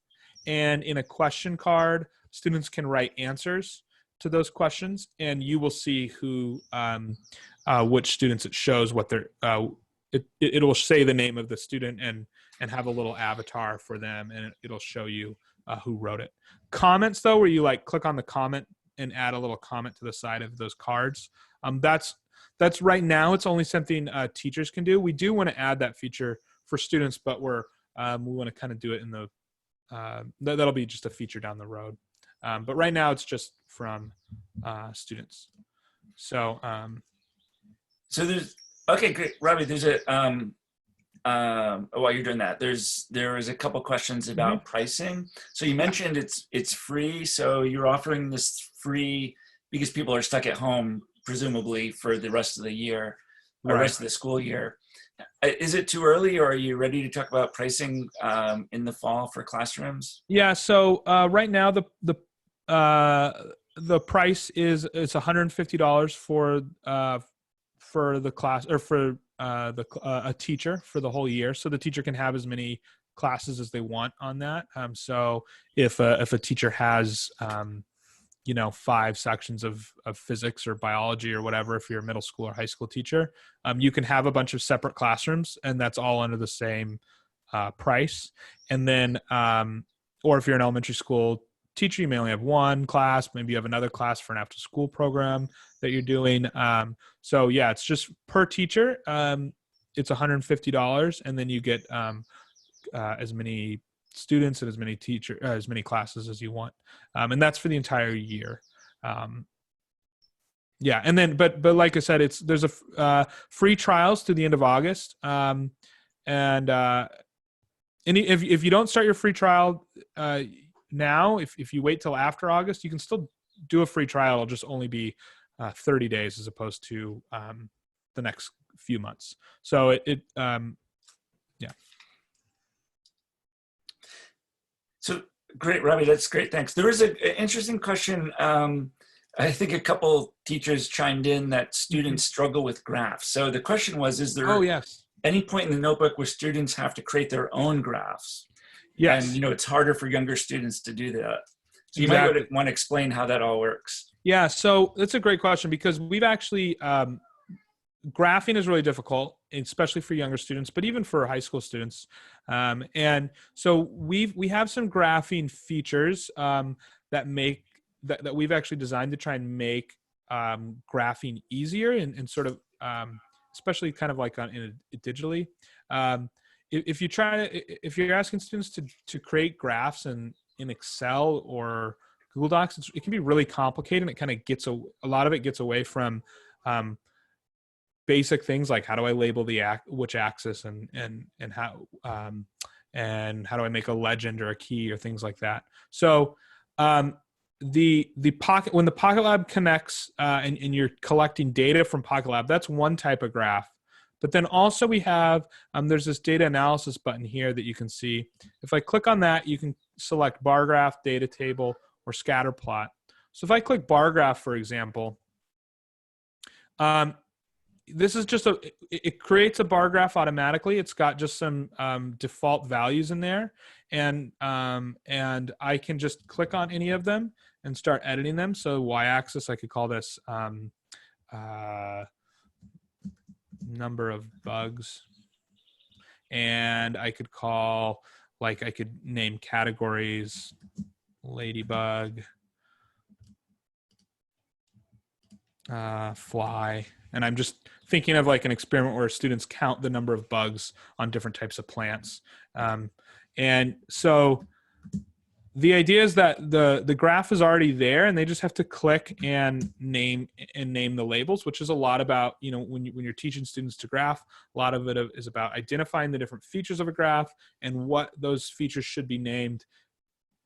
and in a question card, students can write answers to those questions, and you will see which students it shows what they're. It will say the name of the student and have a little avatar for them, and it'll show you who wrote it. Comments though, where you click on the comment and add a little comment to the side of those cards. That's right now. It's only something teachers can do. We do want to add that feature for students, but we want to kind of do it in the that'll be just a feature down the road. But right now it's just from students. So there's okay, great, Robbie. There's while you're doing that, there is a couple questions about pricing. So you mentioned it's free. So you're offering this free because people are stuck at home, presumably for the rest of the year, or rest of the school year. Is it too early, or are you ready to talk about pricing in the fall for classrooms? Yeah. So right now the price is $150 for the class, or for a teacher for the whole year, so the teacher can have as many classes as they want on that. So if a teacher has 5 sections of physics or biology or whatever, if you're a middle school or high school teacher, you can have a bunch of separate classrooms, and that's all under the same price. And then, or if you're an elementary school teacher, you may only have one class. Maybe you have another class for an after school program that you're doing. So yeah, it's just per teacher. It's $150, and then you get as many students and as many classes as you want, and that's for the entire year. Yeah, and then but like I said, there's a free trials to the end of August, and if you don't start your free trial now, if you wait till after August, you can still do a free trial. It'll just only be 30 days as opposed to the next few months. So yeah. So great, Robbie. That's great. Thanks. There was an interesting question. I think a couple teachers chimed in that students struggle with graphs. So the question was, is there any point in the notebook where students have to create their own graphs? Yes. And, it's harder for younger students to do that. So you might want to explain how that all works. Yeah. So that's a great question, because we've actually, graphing is really difficult, especially for younger students, but even for high school students. And so we have some graphing features that we've actually designed to try and make graphing easier and sort of, especially kind of like digitally. If you're asking students to create graphs in Excel or Google Docs, it can be really complicated. It kind of a lot of it gets away from basic things like, how do I label which axis and how do I make a legend or a key or things like that. So when the PocketLab connects and you're collecting data from PocketLab, that's one type of graph. But then also we have, there's this data analysis button here that you can see. If I click on that, you can select bar graph, data table, or scatter plot. So if I click bar graph, for example, this is just it creates a bar graph automatically. It's got just some default values in there. And I can just click on any of them and start editing them. So y-axis, I could call this number of bugs, and I could name categories ladybug, fly, and I'm just thinking of like an experiment where students count the number of bugs on different types of plants. And so the idea is that the graph is already there, and they just have to click and name the labels, which is a lot about, when you're teaching students to graph, a lot of it is about identifying the different features of a graph and what those features should be named,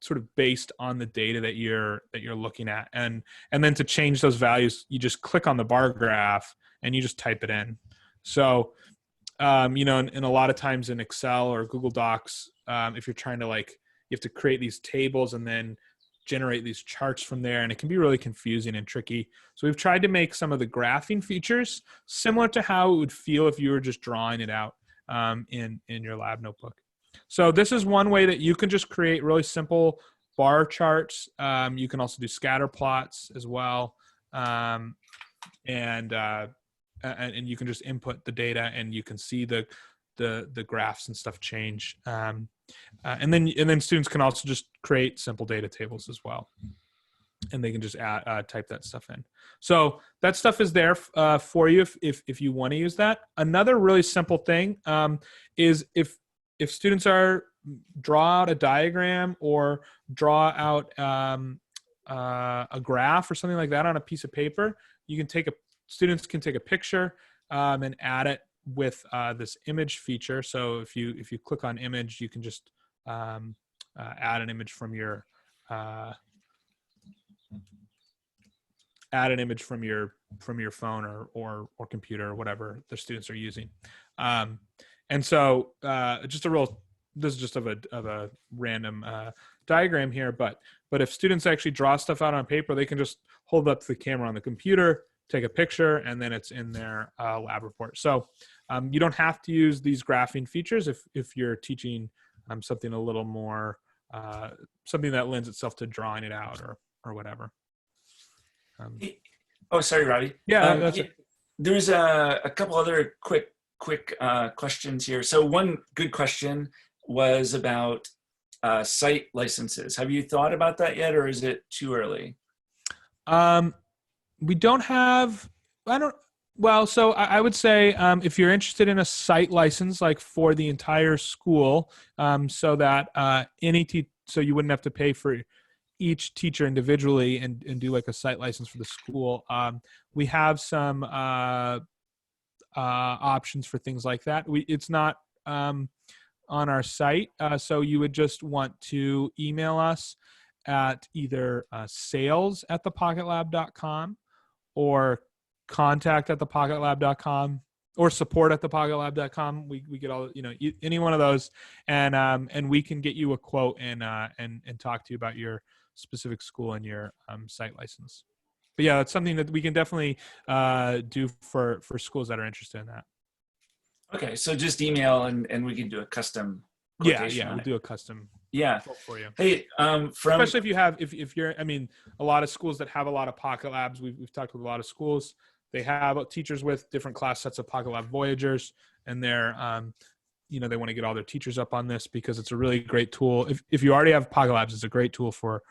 sort of based on the data that you're looking at. And then to change those values, you just click on the bar graph and you just type it in. So, and a lot of times in Excel or Google Docs, if you're trying to you have to create these tables and then generate these charts from there, and it can be really confusing and tricky. So we've tried to make some of the graphing features similar to how it would feel if you were just drawing it out in your lab notebook. So this is one way that you can just create really simple bar charts. You can also do scatter plots as well, and you can just input the data, and you can see the graphs and stuff change. And then students can also just create simple data tables as well, and they can just type that stuff in. So that stuff is there for you if you want to use that. Another really simple thing is if students draw out a diagram or draw out a graph or something like that on a piece of paper, students can take a picture and add it with this image feature. So if you click on image, you can just add an image from your phone or computer or whatever the students are using. And so this is just of a random diagram here, but if students actually draw stuff out on paper, they can just hold up the camera on the computer, take a picture, and then it's in their lab report. So You don't have to use these graphing features if you're teaching something a little more, something that lends itself to drawing it out or whatever. Oh, sorry, Robbie. Yeah, that's it. There's a couple other quick questions here. So one good question was about site licenses. Have you thought about that yet, or is it too early? We don't have, so I would say if you're interested in a site license, like for the entire school, so that so you wouldn't have to pay for each teacher individually and do like a site license for the school. We have some options for things like that. It's not on our site, so you would just want to email us at either sales@thepocketlab.com or contact@thepocketlab.com or support@thepocketlab.com. We get all, any one of those, and we can get you a quote and talk to you about your specific school and your site license. But yeah, that's something that we can definitely do for schools that are interested in that. Okay, so just email and we can do a custom quotation. Yeah, we'll do a custom quote for you. Hey, especially if you're, a lot of schools that have a lot of Pocket Labs, we've talked with a lot of schools, they have teachers with different class sets of Pocket Lab Voyagers, and they're, they want to get all their teachers up on this because it's a really great tool. If you already have Pocket Labs, it's a great tool for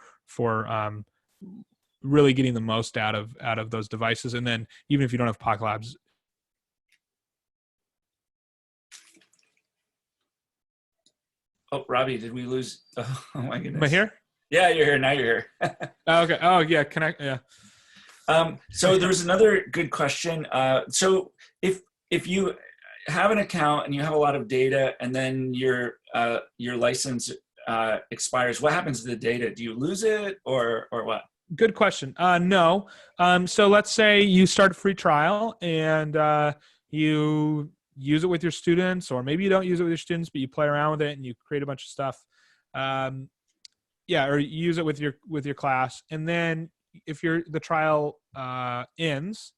really getting the most out of those devices. And then even if you don't have Pocket Labs. Oh, Robbie, did we lose? Oh my goodness. Am I here? Yeah, you're here. Now you're here. Okay. Oh yeah. Connect. Yeah. So there was another good question. So if you have an account and you have a lot of data and then your license expires, what happens to the data? Do you lose it or what? Good question. No. So let's say you start a free trial and you use it with your students, or maybe you don't use it with your students, but you play around with it and you create a bunch of stuff. Or you use it with your class. And then if the trial ends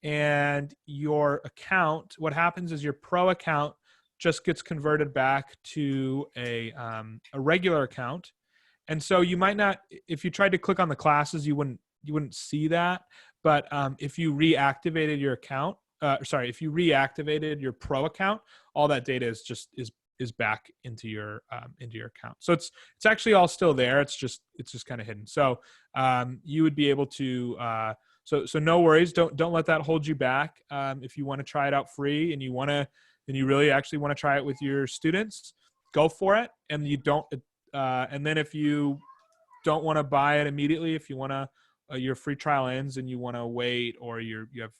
and your account, what happens is your pro account just gets converted back to a regular account. And so you might not, if you tried to click on the classes, you wouldn't see that. But if you reactivated your account, if you reactivated your pro account, all that data is back into your account. So it's actually all still there. It's just kind of hidden. So you would be able to. So no worries. Don't let that hold you back. If you want to try it out free and you really actually want to try it with your students, go for it. And you don't. And then if you don't want to buy it immediately, if you want to, your free trial ends and you want to wait, or you have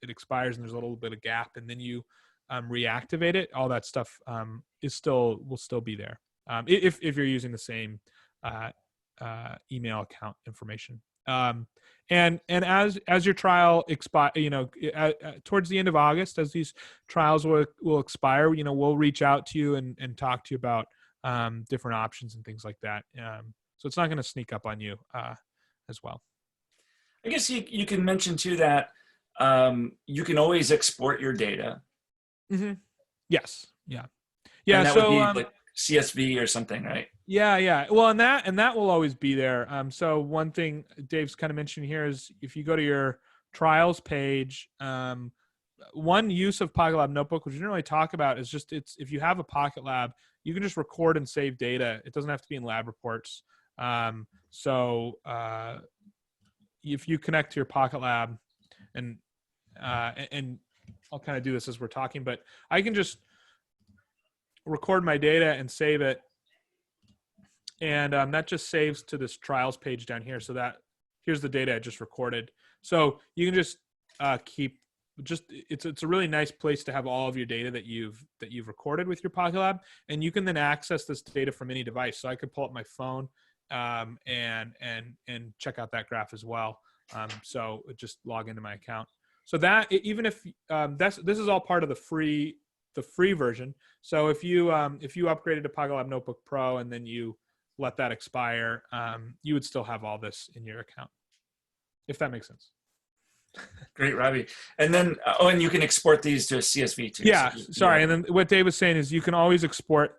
it expires and there's a little bit of gap, and then you reactivate it, all that stuff will still be there if you're using the same email account information. And as your trial expire, towards the end of August, as these trials will expire, we'll reach out to you and talk to you about different options and things like that. So it's not going to sneak up on you as well. I guess you can mention too that you can always export your data. Mm-hmm. Yes. Yeah. And that would be like CSV or something, right? Yeah. Well, and that will always be there. So one thing Dave's kind of mentioned here is if you go to your trials page, one use of PocketLab Notebook, which we didn't really talk about, is just if you have a Pocket Lab, you can just record and save data. It doesn't have to be in lab reports. So if you connect to your Pocket Lab, and I'll kind of do this as we're talking, but I can just record my data and save it. And that just saves to this trials page down here. So that here's the data I just recorded. So you can just it's a really nice place to have all of your data that you've recorded with your Pocket Lab, and you can then access this data from any device. So I could pull up my phone and check out that graph as well. So just log into my account. So that even if this is all part of the free version. So if you upgraded to PocketLab Notebook Pro and then you let that expire, you would still have all this in your account, if that makes sense. Great, Robbie. And then, oh, and you can export these to a CSV too. Yeah, So sorry. And then what Dave was saying is you can always export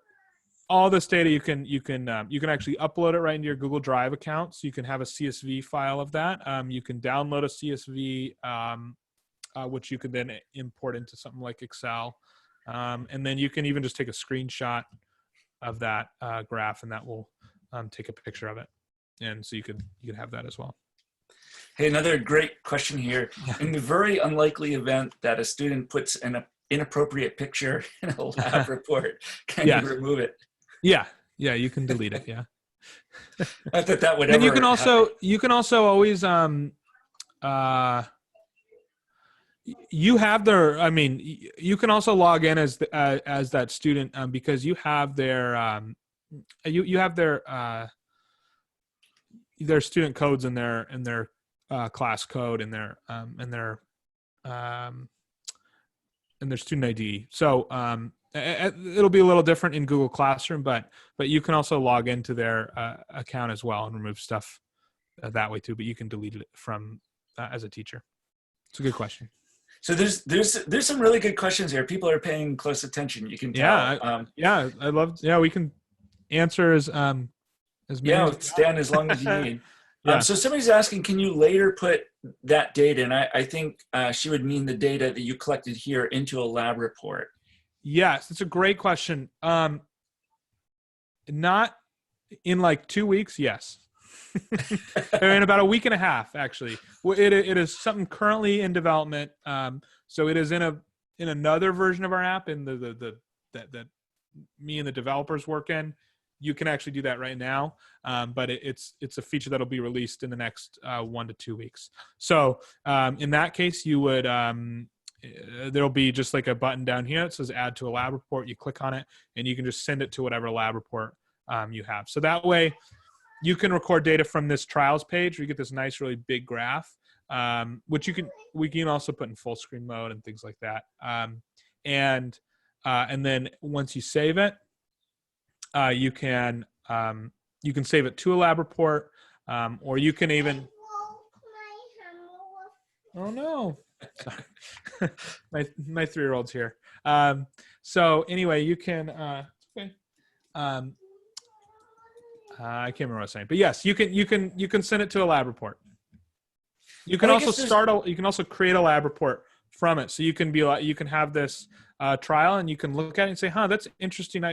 all this data. You can actually upload it right into your Google Drive account. So you can have a CSV file of that. You can download a CSV, which you can then import into something like Excel. And then you can even just take a screenshot of that graph, and that will take a picture of it. And so you could have that as well. Hey, another great question here. In the very unlikely event that a student puts an inappropriate picture in a lab report, can you remove it? Yeah, you can delete it. Yeah. Not that that would and ever you can also always you have their. I mean, you can also log in as that student because you have their you have their student codes in their class code and their student ID. So it'll be a little different in Google Classroom, but you can also log into their account as well and remove stuff that way too. But you can delete it from as a teacher. It's a good question. So there's some really good questions here. People are paying close attention. You can tell. I love. Yeah, we can answer as many. Yeah, Stan, as long as you need. So somebody's asking, can you later put that data, and I think she would mean the data that you collected here, into a lab report? Yes, it's a great question. Not in like 2 weeks, yes. In about a week and a half, actually. It is something currently in development. So it is in another version of our app, in that me and the developers work in. You can actually do that right now, but it's a feature that'll be released in the next 1 to 2 weeks. So in that case, you would there'll be just like a button down here that says "Add to a lab report." You click on it, and you can just send it to whatever lab report you have. So that way, you can record data from this trials page, where you get this nice, really big graph, which we can also put in full screen mode and things like that. And then once you save it, you can save it to a lab report, or you can even. Oh no! Sorry, my 3-year-old's here. So anyway, you can. Okay. I can't remember what I was saying, but yes, you can send it to a lab report. You can also you can also create a lab report from it. So you can be like, you can have this trial, and you can look at it and say, "Huh, that's interesting."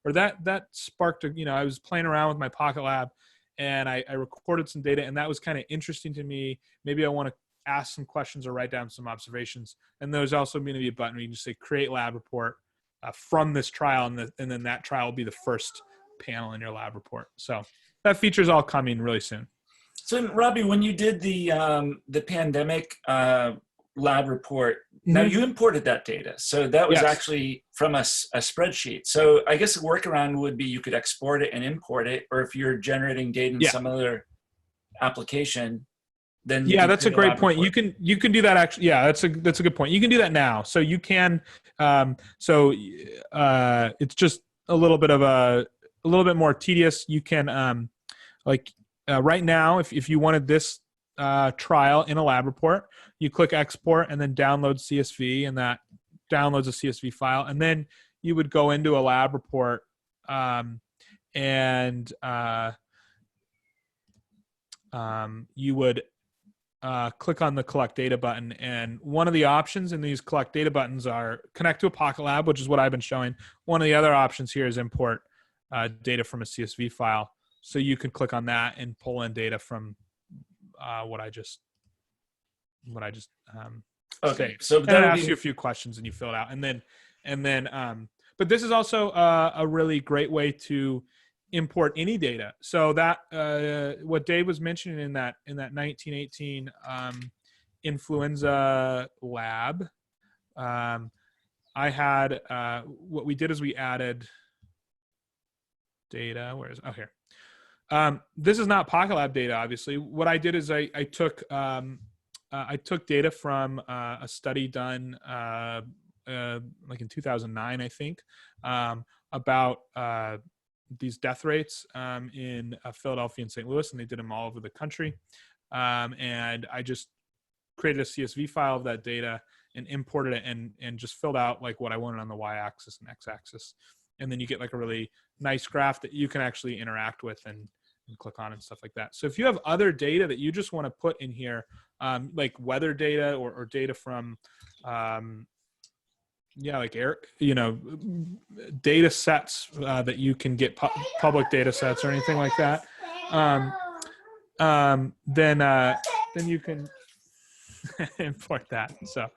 Or that sparked I was playing around with my PocketLab, and I recorded some data, and that was kind of interesting to me. Maybe I want to ask some questions or write down some observations. And there's also going to be a button where you can just say "Create lab report" from this trial, and then that trial will be the first panel in your lab report. So that feature is all coming really soon. So Robbie, when you did the pandemic lab report, now you imported that data. So that was actually from a spreadsheet. So I guess the workaround would be you could export it and import it, or if you're generating data in some other application, then that's a great point. Report. You can do that actually. Yeah, that's a good point. You can do that now. So you can it's just a little bit more tedious. You can right now, if you wanted this trial in a lab report, you click export and then download CSV, and that downloads a CSV file, and then you would go into a lab report and you would click on the collect data button, and one of the options in these collect data buttons are connect to a PocketLab, which is what I've been showing. One of the other options here is import data from a CSV file. So you can click on that and pull in data from what I just okay. saved. So that asks you a few questions, and you fill it out, and then but this is also a really great way to import any data. So that what Dave was mentioning in that 1918 influenza lab, I had what we did is we added data. Where is it? Oh, here. This is not PocketLab data, obviously. What I did is I took data from a study done like in 2009, I think, about these death rates in Philadelphia and St. Louis, and they did them all over the country. And I just created a CSV file of that data and imported it and just filled out like what I wanted on the y-axis and x-axis. And then you get like a really nice graph that you can actually interact with and click on and stuff like that. So if you have other data that you just want to put in here, like weather data or data from, like data sets that you can get public data sets or anything like that, then you can import that. So,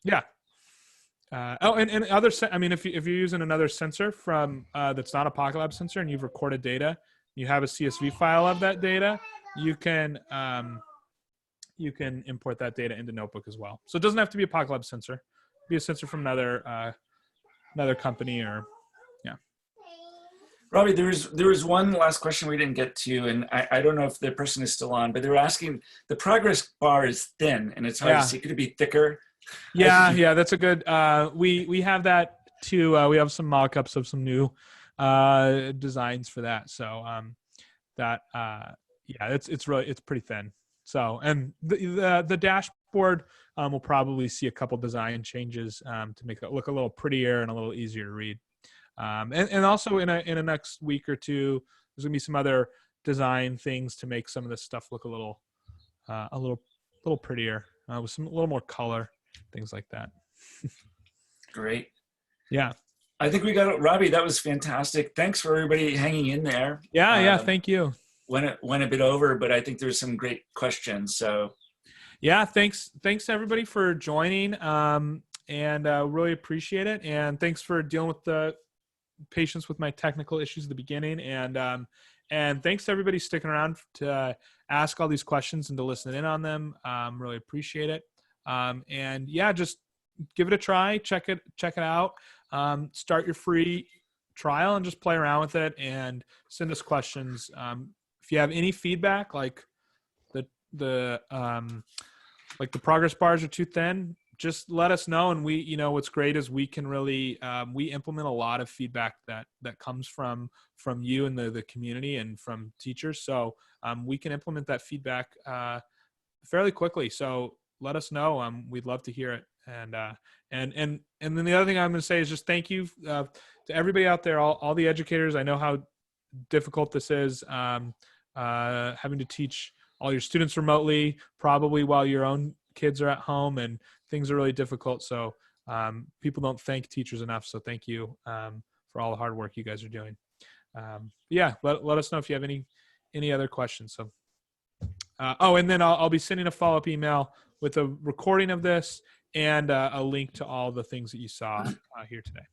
yeah. And other, I mean, if you're using another sensor from that's not a PocketLab sensor and you've recorded data, you have a CSV file of that data, you can import that data into Notebook as well. So it doesn't have to be a PocketLab sensor. It could be a sensor from another company or, yeah. Robbie, there was one last question we didn't get to, and I don't know if the person is still on, but they were asking, the progress bar is thin and it's hard to see. Could it be thicker? Yeah, that's a good. We have that too. We have some mock-ups of some new designs for that. So it's pretty thin. So, and the dashboard will probably see a couple design changes to make it look a little prettier and a little easier to read. And also in a next week or two, there's gonna be some other design things to make some of this stuff look a little prettier with a little more color, things like that. Great. Yeah. I think we got it, Robbie. That was fantastic. Thanks for everybody hanging in there. Yeah. Thank you. Went a bit over, but I think there's some great questions. So yeah, thanks everybody for joining. And really appreciate it. And thanks for dealing with the patience with my technical issues at the beginning. And thanks to everybody sticking around to ask all these questions and to listen in on them. Really appreciate it. And yeah, just give it a try. Check it out. Start your free trial and just play around with it and send us questions. If you have any feedback, like the progress bars are too thin, just let us know. And what's great is we can really, we implement a lot of feedback that comes from you and the community and from teachers. So we can implement that feedback fairly quickly. So let us know. We'd love to hear it. And then the other thing I'm going to say is just thank you to everybody out there, all the educators. I know how difficult this is, having to teach all your students remotely, probably while your own kids are at home, and things are really difficult. So people don't thank teachers enough. So thank you for all the hard work you guys are doing. Yeah, let us know if you have any other questions. So, and then I'll be sending a follow-up email with a recording of this and a link to all the things that you saw here today.